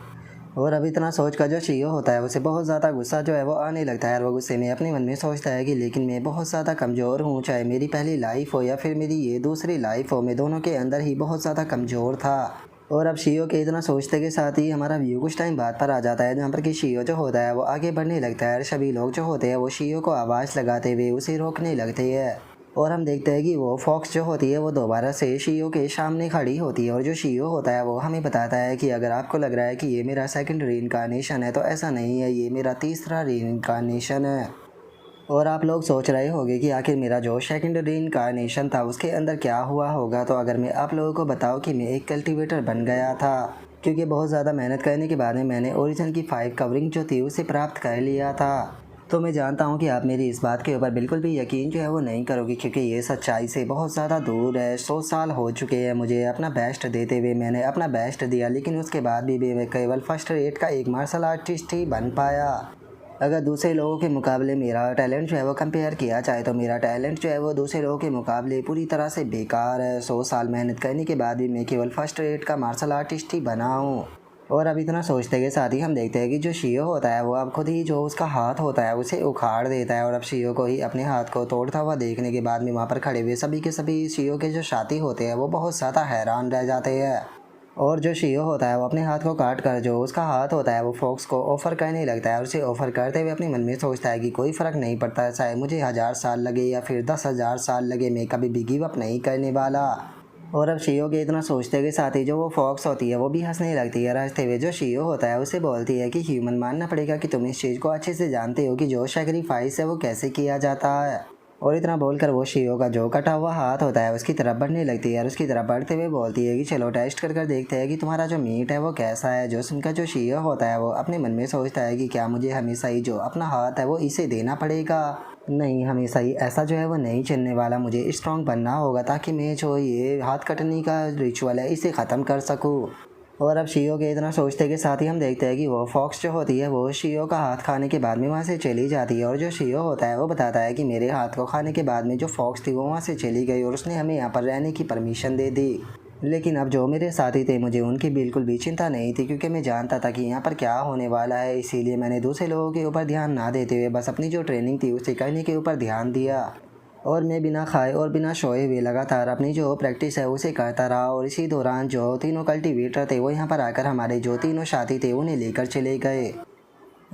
और अब इतना सोच कर जो शीयो होता है उसे बहुत ज़्यादा गुस्सा जो है वो आने लगता है और वो गुस्से में अपने मन में सोचता है कि लेकिन मैं बहुत ज़्यादा कमज़ोर हूँ, चाहे मेरी पहली लाइफ हो या फिर मेरी ये दूसरी लाइफ हो, मैं दोनों के अंदर ही बहुत ज़्यादा कमज़ोर था। और अब शियो के इतना सोचते के साथ ही हमारा व्यू कुछ टाइम बाद पर आ जाता है, जहाँ पर कि शियो जो होता है वो आगे बढ़ने लगता है और सभी लोग जो होते हैं वो शियो को आवाज़ लगाते हुए उसे रोकने लगते हैं। और हम देखते हैं कि वो फॉक्स जो होती है वो दोबारा से शियो के सामने खड़ी होती है और जो शियो होता है वो हमें बताता है कि अगर आपको लग रहा है कि ये मेरा सेकंड रीइंकार्नेशन है तो ऐसा नहीं है, ये मेरा तीसरा रीइंकार्नेशन है। और आप लोग सोच रहे होंगे कि आखिर मेरा जो सेकंड रीइंकार्नेशन था उसके अंदर क्या हुआ होगा। तो अगर मैं आप लोगों को बताऊं कि मैं एक कल्टीवेटर बन गया था, क्योंकि बहुत ज़्यादा मेहनत करने के बाद में मैंने ओरिजिन की 5 कवरिंग जो थी उसे प्राप्त कर लिया था। तो मैं जानता हूं कि आप मेरी इस बात के ऊपर बिल्कुल भी यकीन जो है वो नहीं करोगे, क्योंकि ये सच्चाई से बहुत ज़्यादा दूर है। 100 साल हो चुके हैं मुझे अपना बेस्ट देते हुए, मैंने अपना बेस्ट दिया, लेकिन उसके बाद भी मैं केवल फर्स्ट रेट का एक मार्शल आर्टिस्ट ही बन पाया। अगर दूसरे लोगों के मुकाबले मेरा टैलेंट जो है वो कंपेयर किया जाए तो मेरा टैलेंट जो है वो दूसरे लोगों के मुकाबले पूरी तरह से बेकार है। 100 साल मेहनत करने के बाद भी मैं केवल फर्स्ट रेट का मार्शल आर्टिस्ट ही बना हूँ। और अब इतना सोचते के साथ ही हम देखते हैं कि जो शियो होता है वो अब खुद ही जो उसका हाथ होता है उसे उखाड़ देता है और अब शियो को ही अपने हाथ को तोड़ता हुआ देखने के बाद में वहाँ पर खड़े हुए सभी के सभी शियो के जो साथी होते हैं वो बहुत ज़्यादा हैरान रह जाते हैं। और जो शियो होता है वो अपने हाथ को काट कर जो उसका हाथ होता है वो फॉक्स को ऑफ़र करने लगता है और उसे ऑफ़र करते हुए अपने मन में सोचता है कि कोई फ़र्क नहीं पड़ता, चाहे मुझे 1000 साल लगे या फिर 10,000 साल लगे, मैं कभी भी गिव अप नहीं करने वाला। और अब शियो के इतना सोचते के साथ ही जो वो फॉक्स होती है वो भी हंसने लगती है। हंसते हुए जो शियो होता है उसे बोलती है कि ह्यूमन, मानना पड़ेगा कि तुम इस चीज़ को अच्छे से जानते हो कि जो सेक्रीफाइस है वो कैसे किया जाता है। और इतना बोलकर वो शियो का जो कटा हुआ हाथ होता है उसकी तरफ बढ़ने लगती है और उसकी तरफ बढ़ते हुए बोलती है कि चलो टेस्ट कर कर देखते हैं कि तुम्हारा जो मीट है वो कैसा है। जो सुनकर जो शियो होता है वो अपने मन में सोचता है कि क्या मुझे हमेशा ही जो अपना हाथ है वो इसे देना पड़ेगा? नहीं, हमेशा ही ऐसा जो है वो नहीं चलने वाला, मुझे स्ट्रॉन्ग बनना होगा ताकि मैं जो ये हाथ कटने का रिचुअल है इसे ख़त्म कर सकूँ। और अब शियो के इतना सोचते के साथ ही हम देखते हैं कि वो फॉक्स जो होती है वो शियो का हाथ खाने के बाद में वहाँ से चली जाती है और जो शियो होता है वो बताता है कि मेरे हाथ को खाने के बाद में जो फॉक्स थी वो वहाँ से चली गई और उसने हमें यहाँ पर रहने की परमिशन दे दी। लेकिन अब जो मेरे साथी थे मुझे उनकी बिल्कुल भी चिंता नहीं थी, क्योंकि मैं जानता था कि यहाँ पर क्या होने वाला है। इसीलिए मैंने दूसरे लोगों के ऊपर ध्यान ना देते हुए बस अपनी जो ट्रेनिंग थी उसे करने के ऊपर ध्यान दिया। और मैं बिना खाए और बिना सोए हुए लगातार अपनी जो प्रैक्टिस है उसे करता रहा। और इसी दौरान जो तीनों कल्टीवेटर थे वो यहाँ पर आकर हमारे जो तीनों साथी थे उन्हें लेकर चले गए।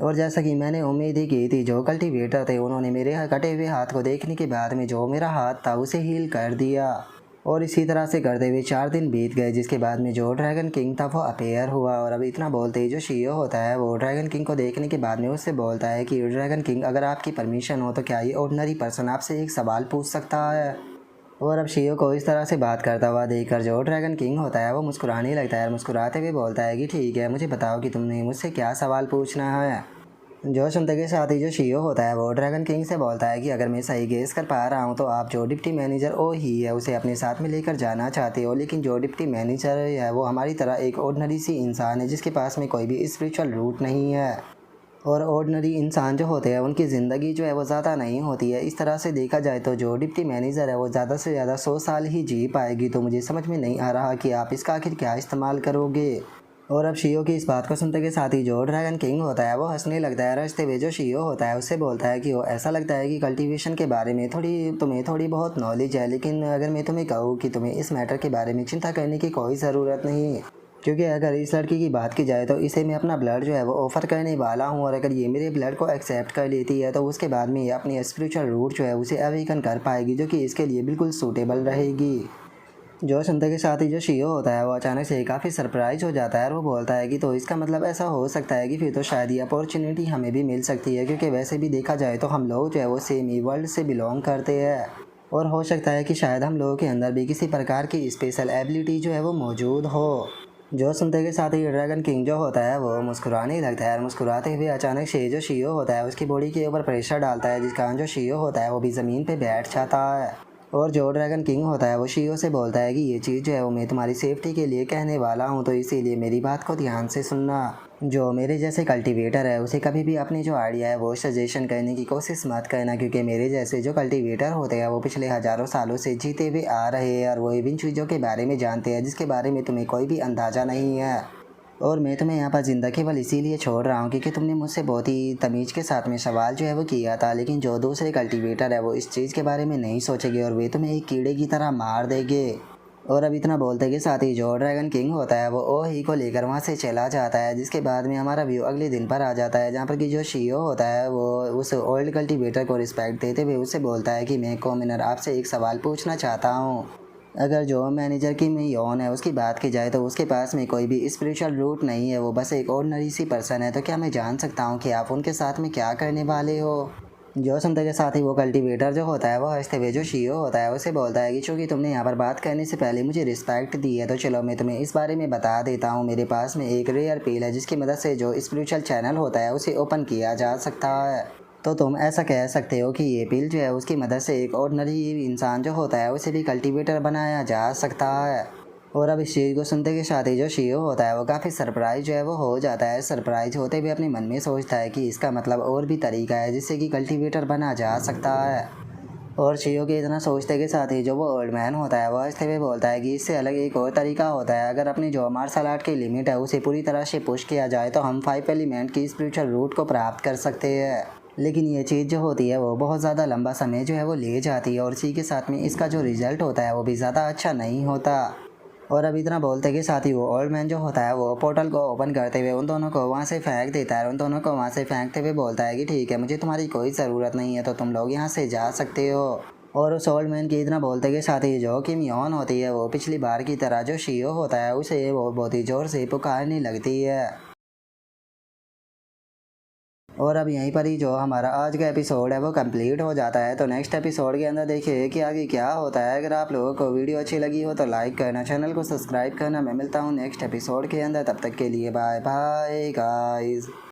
और जैसा कि मैंने उम्मीद ही की थी, जो कल्टीवेटर थे उन्होंने मेरे कटे हुए हाथ को देखने के बाद में जो मेरा हाथ था उसे हील कर दिया। और इसी तरह से करते हुए 4 दिन बीत गए, जिसके बाद में जो ड्रैगन किंग था वो अपेयर हुआ। और अब इतना बोलते ही जो शियो होता है वो ड्रैगन किंग को देखने के बाद में उससे बोलता है कि ड्रैगन किंग, अगर आपकी परमिशन हो तो क्या ये ऑर्डिनरी पर्सन आपसे एक सवाल पूछ सकता है? और अब शियो को इस तरह से बात करता हुआ देखकर जो ड्रैगन किंग होता है वो मुस्कुराने लगता है और मुस्कुराते हुए बोलता है कि ठीक है, मुझे बताओ कि तुमने मुझसे क्या सवाल पूछना है। जो सुनते के साथ ही जो शियो होता है वो ड्रैगन किंग से बोलता है कि अगर मैं सही गेस कर पा रहा हूँ तो आप जो डिप्टी मैनेजर ओ ही है उसे अपने साथ में लेकर जाना चाहते हो, लेकिन जो डिप्टी मैनेजर है वो हमारी तरह एक ऑर्डिनरी सी इंसान है जिसके पास में कोई भी स्पिरिचुअल रूट नहीं है। और ऑर्डिनरी इंसान जो होते हैं उनकी ज़िंदगी जो है वो ज़्यादा नहीं होती है। इस तरह से देखा जाए तो जो डिप्टी मैनेजर है वो ज़्यादा से ज़्यादा 100 साल ही जी पाएगी। तो मुझे समझ में नहीं आ रहा कि आप इसका आखिर क्या इस्तेमाल करोगे। और अब शियो की इस बात को सुनते के साथ ही जो ड्रैगन किंग होता है वो हंसने लगता है। हंसते हुए जो शियो होता है उससे बोलता है कि वो ऐसा लगता है कि कल्टीवेशन के बारे में तुम्हें थोड़ी बहुत नॉलेज है, लेकिन अगर मैं तुम्हें कहूँ कि तुम्हें इस मैटर के बारे में चिंता करने की कोई ज़रूरत नहीं, क्योंकि अगर इस लड़की की बात की जाए तो इसे मैं अपना ब्लड जो है वो ऑफ़र करने वाला हूँ। और अगर ये मेरे ब्लड को एक्सेप्ट कर लेती है तो उसके बाद में ये अपनी स्पिरिचुअल रूट जो है उसे अवेकन कर पाएगी, जो कि इसके लिए बिल्कुल सूटेबल रहेगी। जो सुनते के साथ ही जो शियो होता है वो अचानक से काफ़ी सरप्राइज हो जाता है और वो बोलता है कि तो इसका मतलब ऐसा हो सकता है कि फिर तो शायद ये अपॉर्चुनिटी हमें भी मिल सकती है, क्योंकि वैसे भी देखा जाए तो हम लोग जो है वो सेम ही वर्ल्ड से बिलोंग करते हैं। और हो सकता है कि शायद हम लोगों के अंदर भी किसी प्रकार की स्पेशल एबिलिटी जो है वो मौजूद हो। जो सुनते के साथ ही ड्रैगन किंग जो होता है वो मुस्कुराने लगता है और मुस्कुराते हुए अचानक से जो शियो होता है उसकी बॉडी के ऊपर प्रेशर डालता है, जिस कारण जो शियो होता है वो भी ज़मीन पे बैठ जाता है। और जो ड्रैगन किंग होता है वो शियो से बोलता है कि ये चीज़ जो है वो मैं तुम्हारी सेफ्टी के लिए कहने वाला हूँ, तो इसीलिए मेरी बात को ध्यान से सुनना। जो मेरे जैसे कल्टीवेटर है उसे कभी भी अपनी जो आइडिया है वो सजेशन करने की कोशिश मत करना, क्योंकि मेरे जैसे जो कल्टीवेटर होते हैं वो पिछले हज़ारों सालों से जीते हुए आ रहे हैं और वो विभिन्न चीज़ों के बारे में जानते हैं जिसके बारे में तुम्हें कोई भी अंदाज़ा नहीं है। और मैं तुम्हें यहाँ पर ज़िंदा केवल इसीलिए छोड़ रहा हूँ क्योंकि तुमने मुझसे बहुत ही तमीज़ के साथ में सवाल जो है वो किया था, लेकिन जो दूसरे कल्टीवेटर है वो इस चीज़ के बारे में नहीं सोचेंगे और वे तुम्हें एक कीड़े की तरह मार देंगे। और अब इतना बोलते के साथ ही जो ड्रैगन किंग होता है वो ओ ही को लेकर वहाँ से चला जाता है, जिसके बाद में हमारा व्यू अगले दिन पर आ जाता है, जहाँ पर कि जो शीओ होता है वो उस ओल्ड कल्टीवेटर को रिस्पेक्ट देते हुए उससे बोलता है कि मैं कॉमिनर आपसे एक सवाल पूछना चाहता हूँ। अगर जो मैनेजर की में यौन है उसकी बात की जाए तो उसके पास में कोई भी स्पिरिचुअल रूट नहीं है, वो बस एक ऑर्डिनरी सी पर्सन है, तो क्या मैं जान सकता हूँ कि आप उनके साथ में क्या करने वाले हो। जो सुनते के साथ ही वो कल्टीवेटर जो होता है वो हंसते हुए जो शीओ होता है उसे बोलता है कि चूँकि तुमने यहाँ पर बात करने से पहले मुझे रिस्पेक्ट दी है तो चलो मैं तुम्हें इस बारे में बता देता हूँ। मेरे पास में एक रेयर पील है जिसकी मदद से जो स्पिरिचुअल चैनल होता है उसे ओपन किया जा सकता है। तो तुम ऐसा कह सकते हो कि ये पील जो है उसकी मदद से एक ऑर्डिनरी इंसान जो होता है उसे भी कल्टीवेटर बनाया जा सकता है। और अब इस चीज़ को सुनते के साथ ही जो शीओ होता है वो काफ़ी सरप्राइज जो है वो हो जाता है। सरप्राइज होते हुए अपने मन में सोचता है कि इसका मतलब और भी तरीका है जिससे कि कल्टीवेटर बना जा सकता है। और शीओ के इतना सोचते के साथ ही जो वो ओल्ड मैन होता है वो हंसते हुए बोलता है कि इससे अलग एक और तरीका होता है, अगर अपनी जो मार्शल आर्ट की लिमिट है उसे पूरी तरह से पुश किया जाए तो हम 5 एलिमेंट की स्पिरिचुअल रूट को प्राप्त कर सकते हैं। लेकिन ये चीज़ जो होती है वो बहुत ज़्यादा लंबा समय जो है वो ले जाती है और इसी के साथ में इसका जो रिज़ल्ट होता है वो भी ज़्यादा अच्छा नहीं होता। और अब इतना बोलते के साथ ही वो ओल्ड मैन जो होता है वो पोर्टल को ओपन करते हुए उन दोनों को वहाँ से फेंक देता है। उन दोनों को वहाँ से फेंकते हुए बोलता है कि ठीक है, मुझे तुम्हारी कोई ज़रूरत नहीं है, तो तुम लोग यहाँ से जा सकते हो। और उस ओल्ड मैन की इतना बोलते के साथ ही जो किम यॉन होती है वो पिछली बार की तरह जो शीओ होता है उसे वो बहुत ही ज़ोर से पुकारने लगती है। और अब यहीं पर ही जो हमारा आज का एपिसोड है वो कंप्लीट हो जाता है। तो नेक्स्ट एपिसोड के अंदर देखिए कि आगे क्या होता है। अगर आप लोगों को वीडियो अच्छी लगी हो तो लाइक करना, चैनल को सब्सक्राइब करना। मैं मिलता हूँ नेक्स्ट एपिसोड के अंदर, तब तक के लिए बाय बाय गाइस।